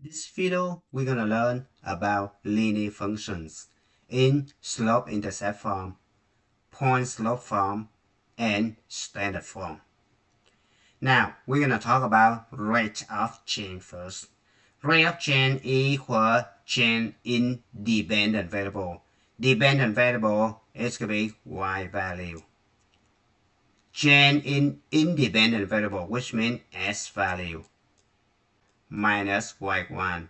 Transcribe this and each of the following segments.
This video, we're going to learn about linear functions in slope-intercept form, point-slope form, and standard form. Now, we're going to talk about rate of change first. Rate of change equal change in dependent variable. Dependent variable is going to be y value. Change in independent variable, which means s value, minus y1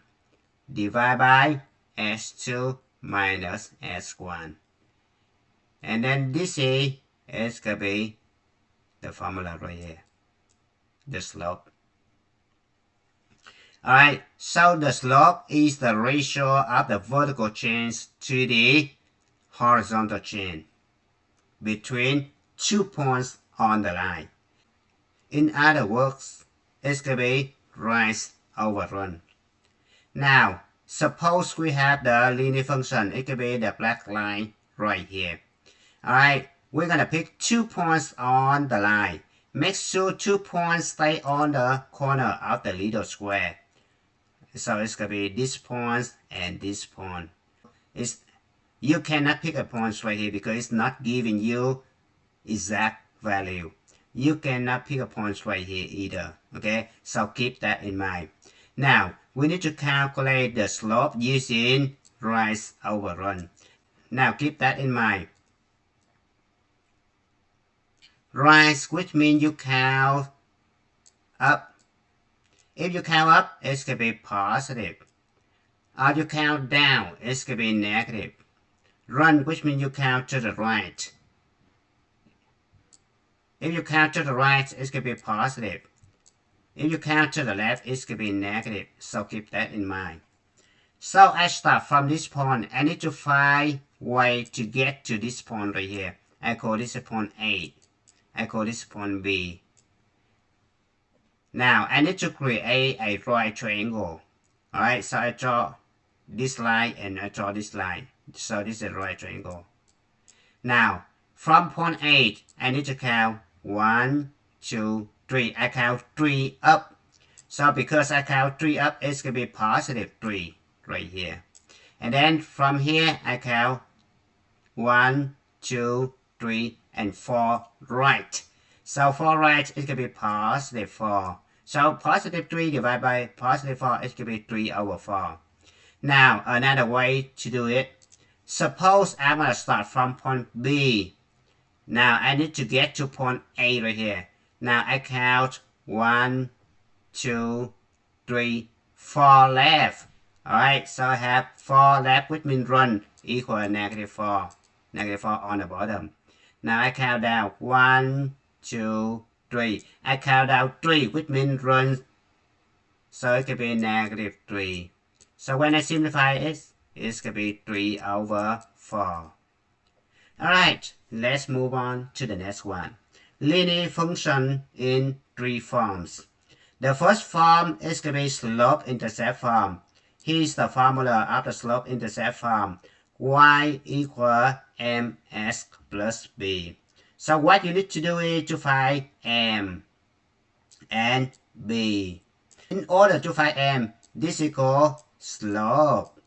divided by s2 minus s1. And then this is going to be the formula right here, the slope. Alright, so the slope is the ratio of the vertical change to the horizontal change between 2 points on the line. In other words, it's going to be rise over run. Now, suppose we have the linear function. It could be the black line right here. Alright, we're going to pick 2 points on the line. Make sure 2 points stay on the corner of the little square. So it's going to be this point and this point. You cannot pick a point right here because it's not giving you exact value. You cannot pick a point right here either. Okay, so keep that in mind. Now, we need to calculate the slope using rise over run. Now, keep that in mind. Rise, which means you count up. If you count up, it's going to be positive. Or you count down, it's going to be negative. Run, which means you count to the right. If you count to the right, it's going to be positive. If you count to the left, it's going to be negative. So keep that in mind. So I start from this point. I need to find way to get to this point right here. I call this point A. I call this point B. Now I need to create a right triangle. Alright, so I draw this line and I draw this line. So this is a right triangle. Now, from point A, I need to count 1, 2, 3. I count 3 up. So because I count 3 up, it's going to be positive 3 right here. And then from here, I count 1, 2, 3, and 4 right. So 4 right is going to be positive 4. So positive 3 divided by positive 4 is going to be 3 over 4. Now, another way to do it. Suppose I'm going to start from point B. Now, I need to get to point A right here. Now, I count 1, 2, 3, 4 left. Alright, so I have 4 left, which means run equal negative 4. Negative 4 on the bottom. Now, I count down 1, 2, 3. I count down 3, which means run. So it could be negative 3. So when I simplify it, it's going to be 3 over 4. Alright, let's move on to the next one. Linear function in 3 forms. The first form is going to be slope-intercept form. Here's the formula of the slope-intercept form. Y equal ms plus b. So what you need to do is to find m and b. In order to find m, this is called slope.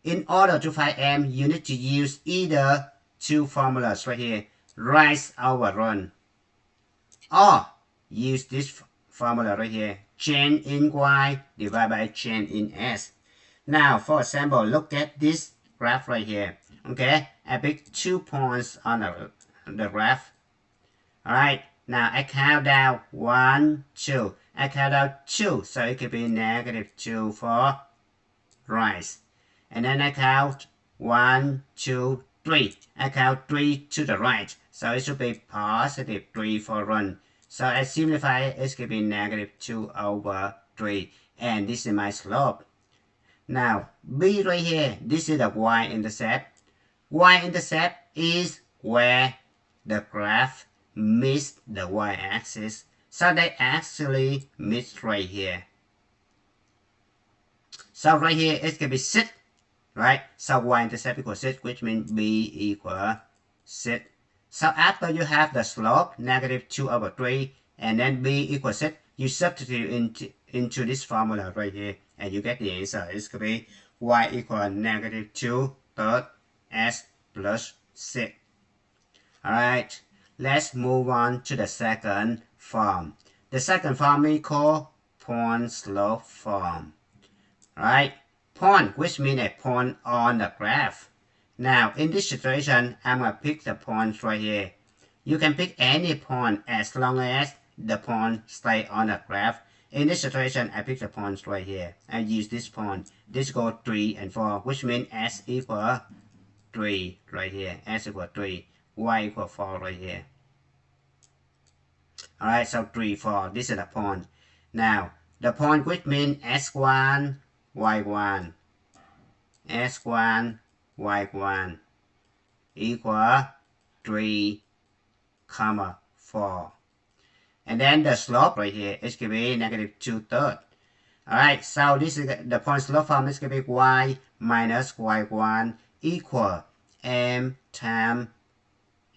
In order to find m, you need to use either 2 formulas right here, rise over run, or use this formula right here, change in y divided by change in s. Now, for example, look at this graph right here. Okay, I pick 2 points on the graph. Alright, now I count down 1, 2. I count down 2, so it could be negative 2 for rise. And then I count 1, 2, 3. I count 3 to the right, so it should be positive 3 for run. So I simplify it, it's going to be negative 2 over 3. And this is my slope. Now, B right here, this is the y-intercept. Y-intercept is where the graph meets the y-axis. So they actually meet right here. So right here, it's going to be 6. Right? So y-intercept equals 6, which means b equals 6. So after you have the slope, negative 2 over 3, and then b equals 6, you substitute into this formula right here, and you get the answer. It's going to be y equal negative 2/3 s plus 6. Alright, let's move on to the second form. The second form we call point slope form. Alright, point, which means a point on the graph. Now, in this situation, I'm going to pick the point right here. You can pick any point as long as the point stay on the graph. In this situation, I pick the points right here. I use this point. This goes 3 and 4, which means s equal 3 right here. S equal 3. Y equal 4 right here. Alright, so 3, 4. This is the point. Now, the point which means S1, Y1. S1, Y1 equal 3, 4. And then the slope right here is going to be negative 2/3. Alright, so this is the point slope form is going to be y minus y1 equal m times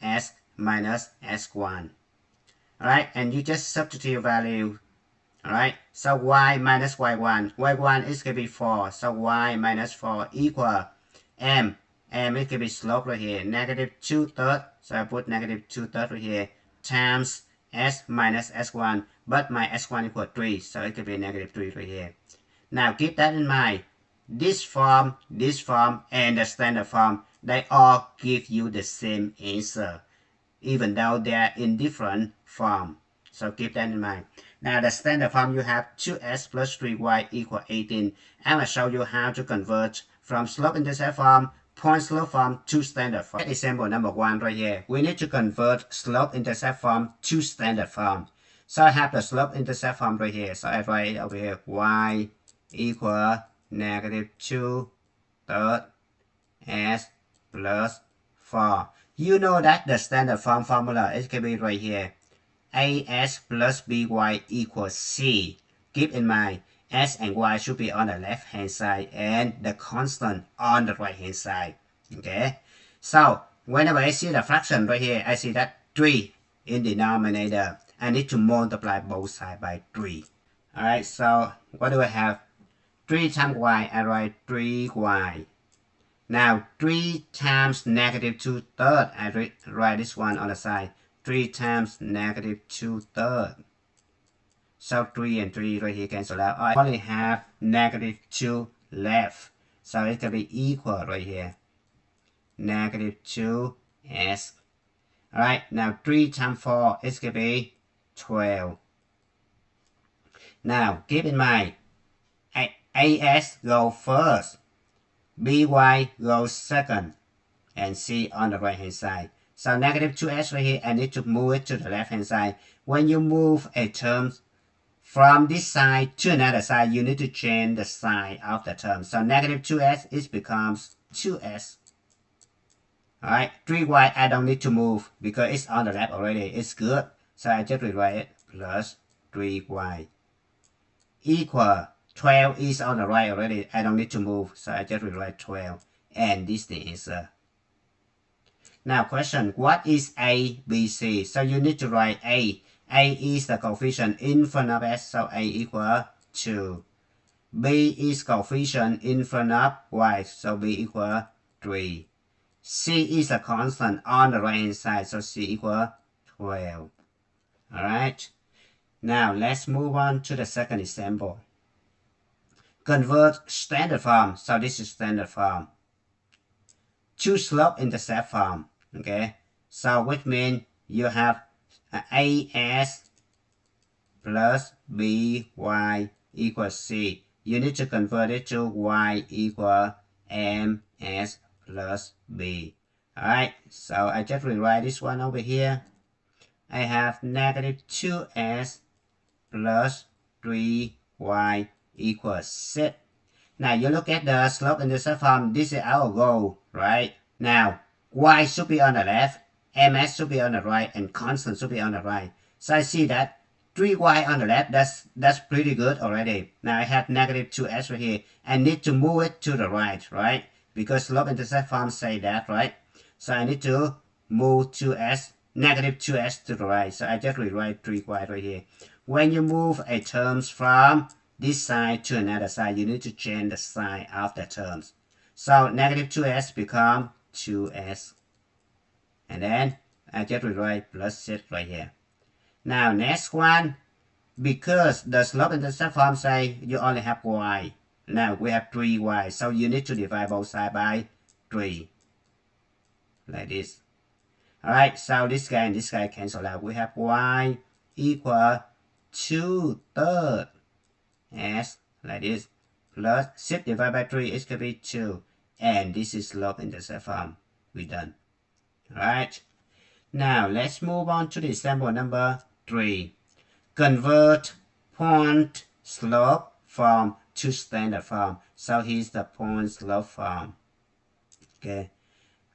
s minus s1. Alright, and you just substitute value. Alright, so y minus y1. y1 is going to be 4. So y minus 4 equal m. M is going to be slope right here. Negative 2/3. So I put negative 2/3 right here. Times s minus s1. But my s1 equal 3. So it could be negative 3 right here. Now keep that in mind. This form, and the standard form, they all give you the same answer, even though they are in different form. So keep that in mind. Now the standard form, you have 2s plus 3y equal 18. I'm going to show you how to convert from slope-intercept form, point slope form to standard form. Example number 1 right here. We need to convert slope-intercept form to standard form. So I have the slope-intercept form right here. So I write over here y equal negative 2/3 s plus 4. You know that the standard form formula is going to be right here. as plus by equals c. Keep in mind, s and y should be on the left hand side and the constant on the right hand side. Okay, so whenever I see the fraction right here, I see that 3 in the denominator. I need to multiply both sides by 3. Alright, so what do I have? 3 times y, I write 3y. Now 3 times negative 2/3, I write this one on the side. 3 times negative 2/3. So 3 and 3 right here cancel out. I only have negative 2 left. So it's going to be equal right here. Negative 2s. Alright, now 3 times 4 is going to be 12. Now keep in mind, as goes first, by goes second, and c on the right hand side. So negative 2s right here, I need to move it to the left hand side. When you move a term from this side to another side, you need to change the sign of the term. So negative 2s, it becomes 2s. Alright, 3y I don't need to move because it's on the left already. It's good. So I just rewrite it plus 3y equal 12 is on the right already. I don't need to move. So I just rewrite 12. And this is the answer. Now question, what is A, B, C? So you need to write A. A is the coefficient in front of S. So A equal 2. B is coefficient in front of Y. So B equal 3. C is a constant on the right hand side. So C equal 12. Alright. Now let's move on to the second example. Convert standard form. So this is standard form to slope-intercept form. Okay. So which means you have as plus by equals c. You need to convert it to y equal ms plus b. Alright. So I just rewrite this one over here. I have negative 2s plus 3y equals 6. Now you look at the slope-intercept form. This is our goal, right? Now y should be on the left, ms should be on the right, and constant should be on the right. So I see that 3y on the left, that's pretty good already. Now I have negative 2s right here. I need to move it to the right? Because slope-intercept form say that, right? So I need to move 2s, negative 2s to the right. So I just rewrite 3y right here. When you move a terms from this side to another side, you need to change the sign of the terms. So negative 2s become 2s. And then I just rewrite plus z right here. Now next one, because the slope-intercept form say you only have y. Now we have 3y, so you need to divide both sides by 3. Like this. Alright, so this guy and this guy cancel out. We have y equal 2/3 s, like this, plus 6 divided by 3 is going to be 2. And this is slope-intercept form. We're done. Alright. Now let's move on to the example number 3. Convert point slope form to standard form. So here's the point slope form. Okay.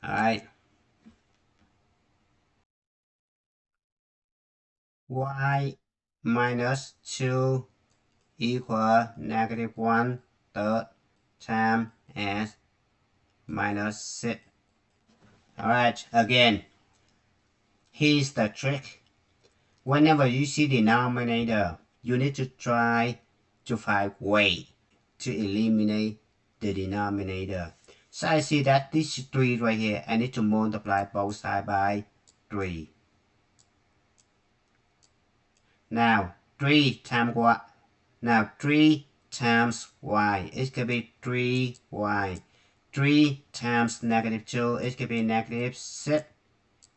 Alright. Y minus 2 equal negative 1/3 times s minus 6. Alright, again, here's the trick. Whenever you see denominator, you need to try to find way to eliminate the denominator. So I see that this 3 right here, I need to multiply both sides by 3. Now 3 times y. Now 3 times y, it could be 3y. 3 times negative 2, it could be negative 6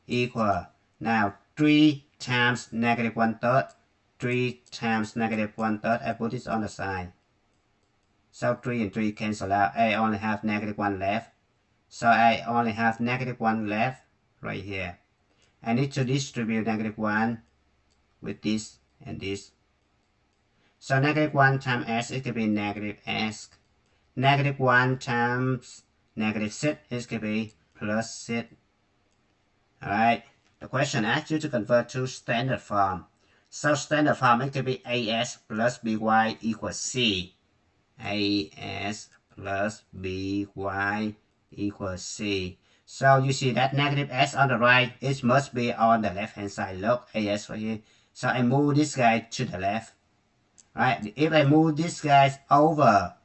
equal. Now 3 times negative 1/3. 3 times negative 1/3, I put this on the side. So 3 and 3 cancel out. I only have negative 1 left. So I only have negative 1 left right here. I need to distribute negative 1 with this and this. So negative 1 times s, it could be negative s. Negative 1 times negative 6 is going to be plus 6. Alright, the question asks you to convert to standard form. So standard form, it could be as plus by equals c. As plus by equals c. So you see that negative s on the right, it must be on the left hand side. Look, as right here. So I move this guy to the left. Right? If I move this guy over,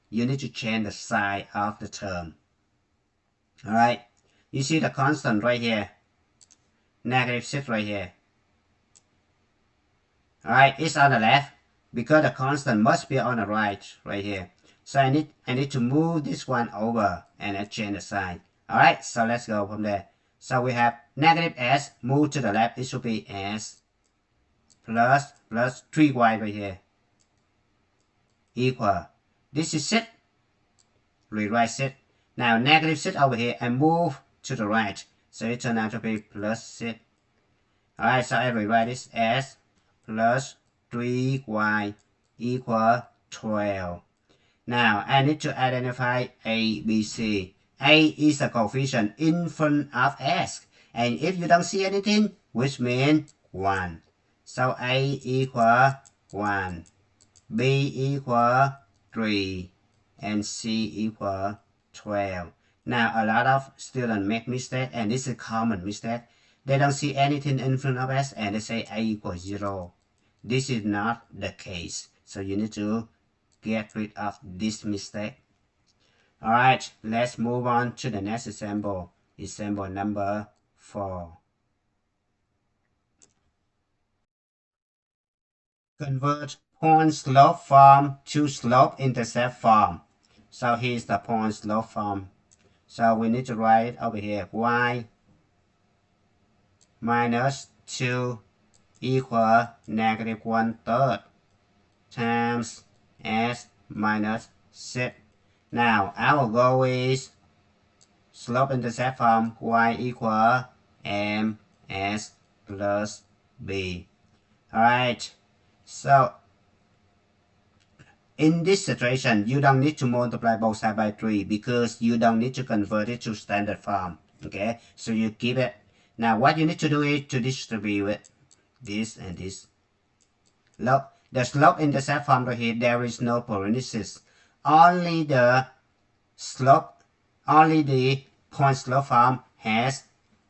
you need to change the sign of the term. Alright? You see the constant right here. Negative 6 right here. Alright, it's on the left because the constant must be on the right here. So I need to move this one over and I change the sign. Alright, so let's go from there. So we have negative s, move to the left, it should be s plus 3y right here equal. This is 6. Rewrite 6. Now negative 6 over here and move to the right. So it turns out to be plus 6. Alright, so I rewrite this as plus 3y equal 12. Now I need to identify a, b, c. A is the coefficient in front of s. And if you don't see anything, which means 1. So a equal 1. B equal 3. And c equal 12. Now a lot of students make mistake, and this is a common mistake. They don't see anything in front of s and they say a equals 0. This is not the case. So you need to get rid of this mistake. Alright, let's move on to the next example. Example number 4. Convert point slope form to slope-intercept form. So here's the point slope form. So we need to write over here y minus 2 equal negative 1/3 times s minus 6. Now our goal is slope-intercept form y equal ms plus b. Alright, so in this situation, you don't need to multiply both sides by 3 because you don't need to convert it to standard form. Okay, so you keep it. Now what you need to do is to distribute this and this. Look, the slope-intercept form right here, there is no parenthesis. Only the point slope form has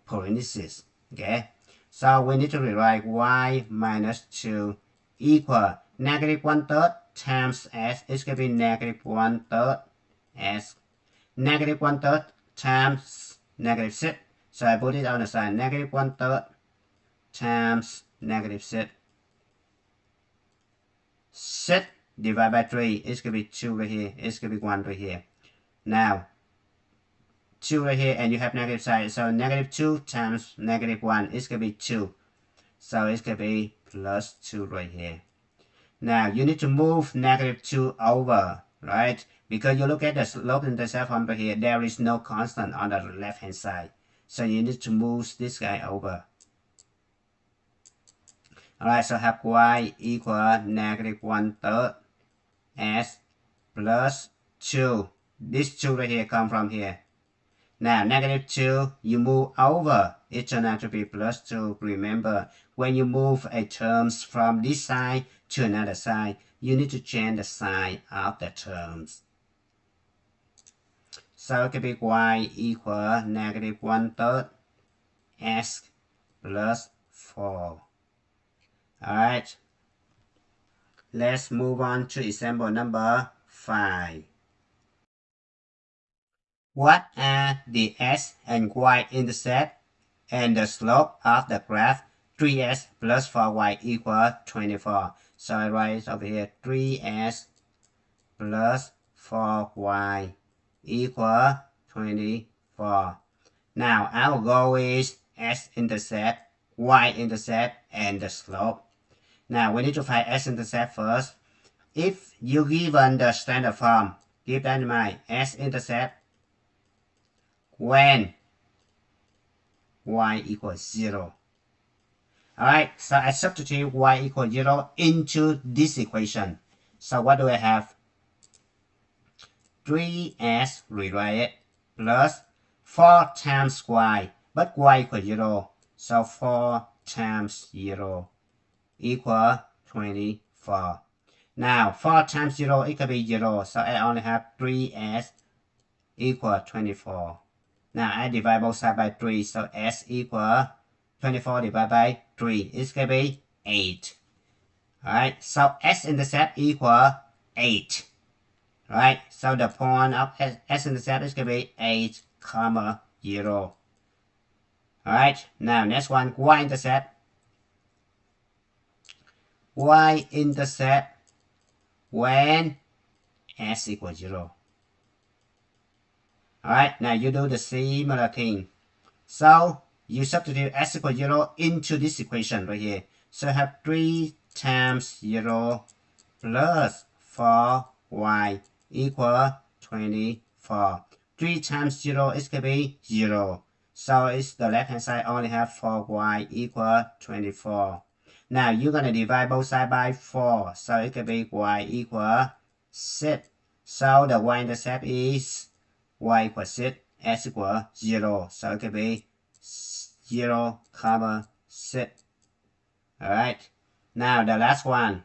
parenthesis. Okay, so we need to rewrite y minus 2 equal negative 1/3 times s is going to be negative 1/3 s. Negative 1/3 times negative 6. So I put it on the side. Negative 1/3 times negative 6. 6 divided by 3 is going to be 2 right here. It's going to be 1 right here. Now, 2 right here, and you have negative side. So negative 2 times negative 1 is going to be 2. So it's going to be plus 2 right here. Now, you need to move negative 2 over, right? Because you look at the slope-intercept form right here, there is no constant on the left-hand side. So you need to move this guy over. Alright, so have y equal negative 1/3 s plus 2. This 2 right here come from here. Now, negative 2, you move over. It turns out to be plus 2. Remember, when you move a terms from this side to another side, you need to change the sign of the terms. So it could be y equal negative 1/3 s plus 4. Alright, let's move on to example number 5. What are the s and y-intercept and the slope of the graph 3s plus 4y equal 24? So I write it over here, 3s plus 4y equal 24. Now, our goal is s-intercept, y-intercept, and the slope. Now, we need to find s-intercept first. If you given the standard form, keep that in mind, s-intercept when y equals 0. Alright, so I substitute y equals 0 into this equation. So what do I have? 3s, rewrite it, plus 4 times y, but y equals 0. So 4 times 0 equal 24. Now, 4 times 0, it could be 0. So I only have 3s equal 24. Now, I divide both sides by 3. So s equal 24 divided by 3. It's going to be 8. Alright, so s-intercept equal 8. Right, so the point of s-intercept is going to be 8, 0. Alright, now next one, y-intercept. Y-intercept when s equals 0. Alright, now you do the similar thing. So you substitute s equals 0 into this equation right here. So I have 3 times 0 plus 4y equal 24. 3 times 0 is going to be 0. So it's the left hand side only have 4y equal 24. Now you're going to divide both sides by 4. So it could be y equal 6. So the y-intercept is y equals 6, s equals 0. So it could be 0, 6. Alright. Now the last one.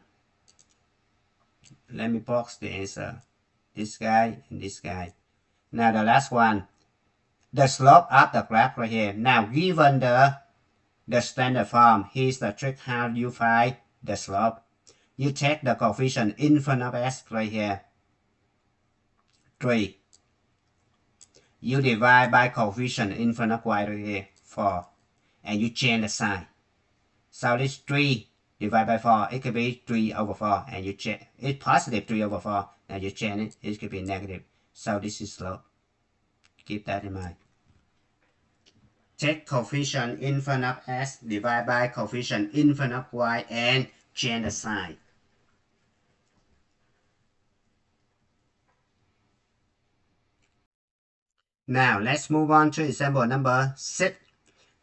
Let me box the answer. This guy and this guy. Now the last one. The slope of the graph right here. Now given the standard form, here's the trick how you find the slope. You take the coefficient in front of s right here. 3. You divide by coefficient in front of y right here. 4. And you change the sign. So this 3 divided by 4, it could be 3 over 4. And you change it's positive 3 over 4. And you change it, it could be negative. So this is slope. Keep that in mind. Take coefficient in front of s, divide by coefficient in front of y, and change the sign. Now let's move on to example number 6.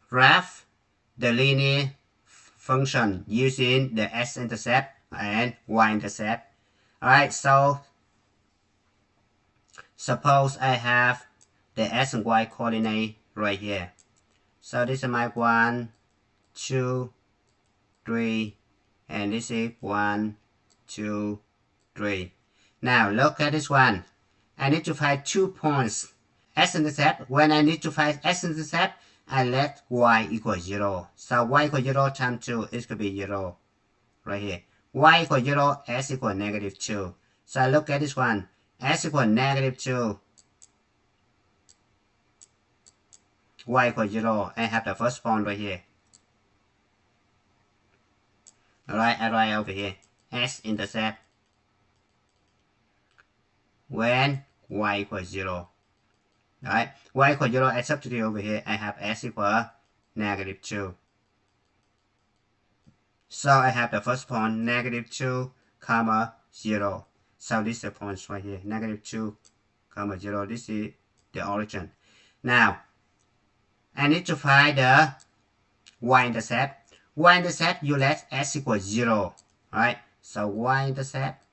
Graph the linear function using the s-intercept and y-intercept. Alright, so suppose I have the s and y coordinate right here. So this is my 1, 2, 3, and this is 1, 2, 3. Now look at this one. I need to find 2 points. S-intercept, when I need to find s-intercept, I let y equal 0. So y equal 0 times 2 is going to be 0. Right here. y equals 0, s equals negative 2. So look at this one. S equals negative 2. Y equals 0. I have the first point right here. Alright, I write over here. S-intercept when y equals 0. Alright, y equals 0, I substitute over here. I have s equals negative 2. So I have the first point, negative 2, comma, 0. So this is the point right here, negative 2, comma, 0. This is the origin. Now, I need to find the y-intercept. Y-intercept, you let s equals 0. Alright, so y-intercept,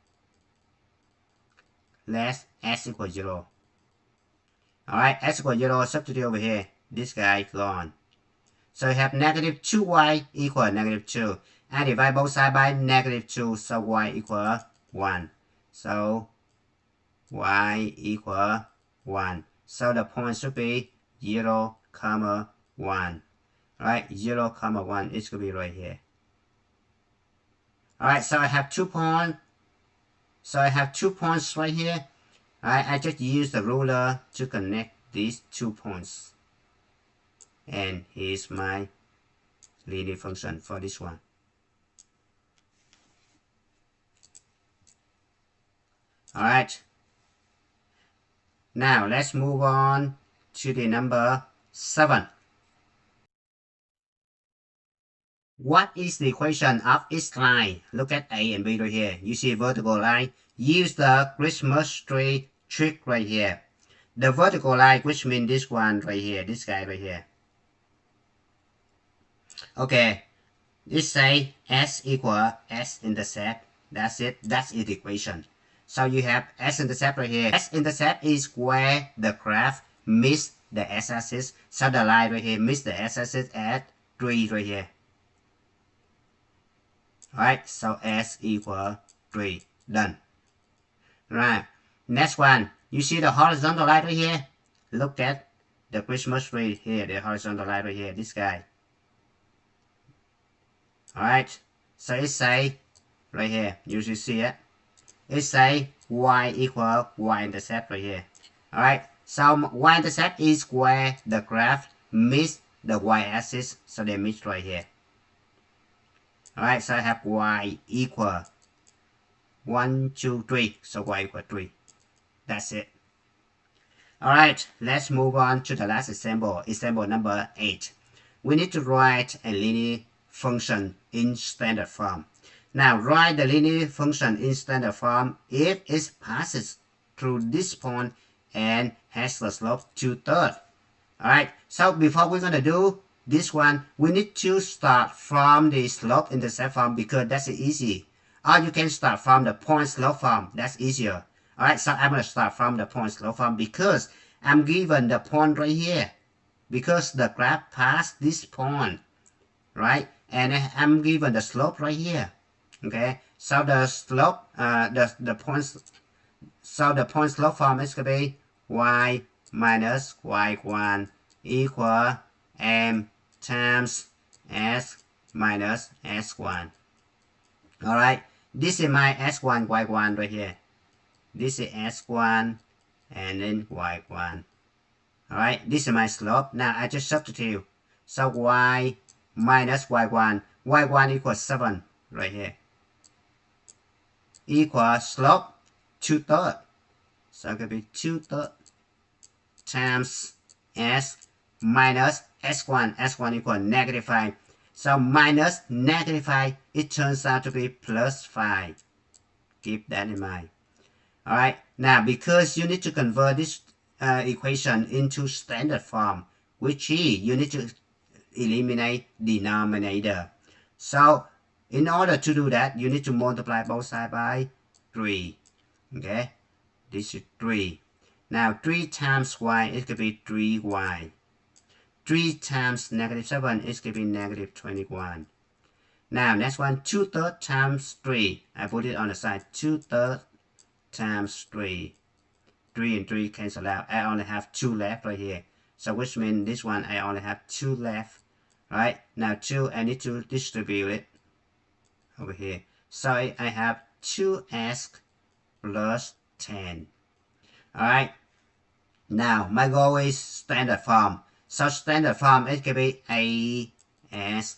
let s equals 0. Alright, s equals 0, substitute over here. This guy gone. So you have negative 2y equal negative 2. And divide both sides by negative 2. So y equal 1. So y equal 1. So the point should be 0, comma 1. Alright, 0, comma 1. It should be right here. Alright, so I have 2 points. So I have 2 points right here. Alright, I just use the ruler to connect these 2 points. And here's my linear function for this one. Alright. Now let's move on to the number 7. What is the equation of each line? Look at A and B right here. You see a vertical line. Use the Christmas tree trick right here. The vertical line, which means this one right here, this guy right here. Okay, let's say S equal S-intercept. That's it. That's its equation. So you have S-intercept right here. S-intercept is where the graph meets the x-axis. So the line right here meets the x-axis at 3 right here. Alright, so S equal 3. Done. Right. Next one. You see the horizontal line right here? Look at the Christmas tree here, the horizontal line right here, this guy. Alright, so it say right here, you should see it. It say y equal y-intercept right here. Alright, so y-intercept is where the graph meets the y-axis, so they meet right here. Alright, so I have y equal 1, 2, 3, so y equal 3. That's it. Alright, let's move on to the last example, example number 8. We need to write a linear function in standard form. Now write the linear function in standard form if it passes through this point and has the slope 2/3. Alright, so before we're gonna do this one, we need to start from the slope-intercept form because that's easy. Or you can start from the point-slope form, that's easier. Alright, so I'm gonna start from the point-slope form because I'm given the point right here. Because the graph passed this point, right? And I'm given the slope right here. Okay, so the slope, the point slope form is gonna be y minus y1 equal m times s minus s1. All right, this is my s1 y1 right here. This is s1 and then y1. All right, this is my slope. Now I just substitute. So y minus y1 equals 7 right here. Equals slope 2/3. So it could be 2/3 times s minus s1 equals negative 5. So minus negative 5, it turns out to be plus 5. Keep that in mind. Alright, now because you need to convert this equation into standard form, which is you need to eliminate denominator. So in order to do that, you need to multiply both sides by 3. Okay, this is 3. Now 3 times y, it could be 3y. 3 times negative 7, it could be negative 21. Now next one, 2/3 times 3. I put it on the side. 2/3 times 3. 3 and 3 cancel out. I only have 2 left right here. So which means this one I only have 2 left. Right? Now 2, I need to distribute it over here. So I have 2s plus 10. Alright, now my goal is standard form. So standard form is going to be as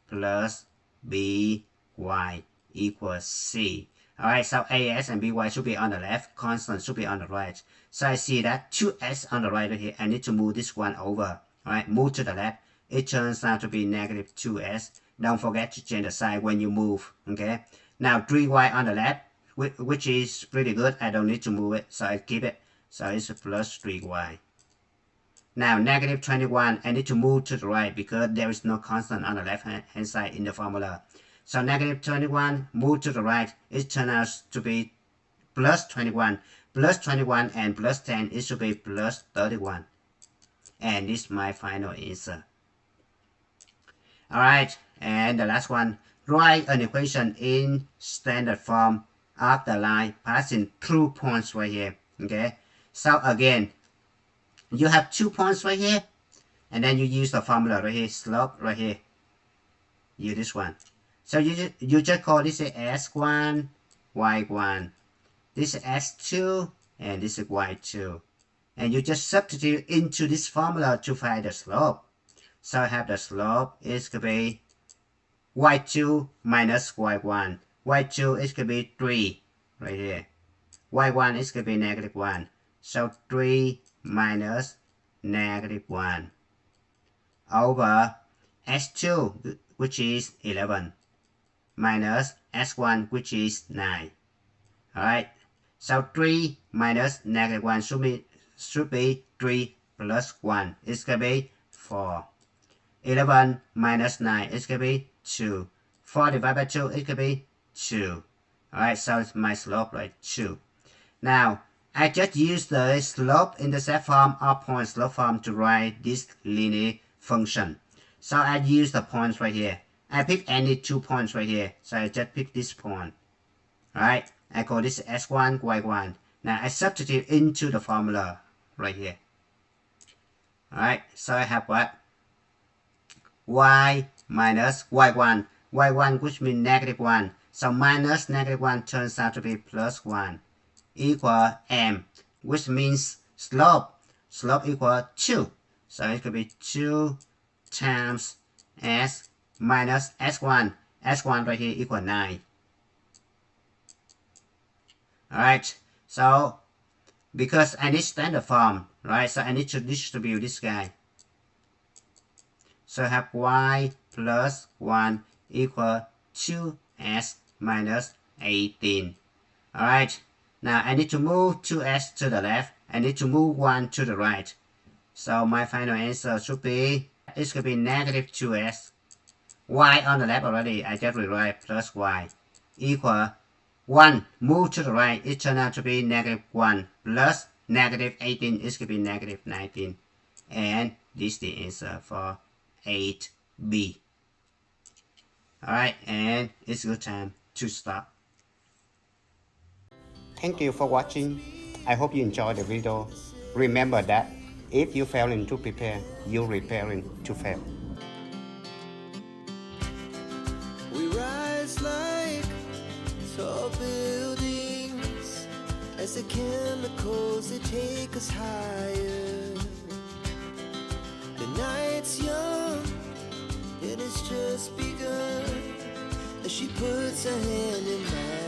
plus by equals c. Alright, so as and by should be on the left, constant should be on the right. So I see that 2s on the right here. I need to move this one over. Alright, move to the left. It turns out to be negative 2s. Don't forget to change the sign when you move. Okay. Now 3y on the left, which is pretty good. I don't need to move it, so I keep it. So it's plus 3y. Now negative 21, I need to move to the right because there is no constant on the left hand side in the formula. So negative 21, move to the right, it turns out to be plus 21. Plus 21 and plus 10, it should be plus 31. And this is my final answer. Alright, and the last one, write an equation in standard form of the line passing through points right here. Okay, so again, you have 2 points right here, and then you use the formula right here, slope right here. Use this one. So you just call this S1, Y1. This is S2, and this is Y2. And you just substitute into this formula to find the slope. So I have the slope is going to be y2 minus y1. y2 is going to be 3 right here. y1 is going to be negative 1. So 3 minus negative 1 over s2, which is 11, minus s1, which is 9. Alright, so 3 minus negative 1 should be 3 plus 1. It's going to be 4. 11 minus 9 is going to be 2. 4 divided by 2 is going to be 2. Alright, so it's my slope, right? 2. Now, I just use the slope-intercept form or point-slope form to write this linear function. So I use the points right here. I pick any 2 points right here. So I just pick this point. Alright, I call this S1, Y1. Now I substitute into the formula right here. Alright, so I have what? Y minus y1. y1 which means negative 1. So minus negative 1 turns out to be plus 1 equal m, which means slope. Slope equal 2. So it could be 2 times s minus s1. s1 right here equal 9. Alright, so because I need standard form, right? So I need to distribute this guy. So I have y plus 1 equal 2s minus 18. Alright, now I need to move 2s to the left. I need to move 1 to the right. So my final answer should be, it could be negative 2s. Y on the left already, I just rewrite plus y equal 1. Move to the right, it turned out to be negative 1 plus negative 18, it could be negative 19. And this is the answer for 8B. Alright, and it's good time to stop. Thank you for watching. I hope you enjoyed the video. Remember that if you failing to prepare, you're preparing to fail. We rise like tall buildings as the chemicals they take us higher. The night's young and it's just begun as she puts her hand in mine.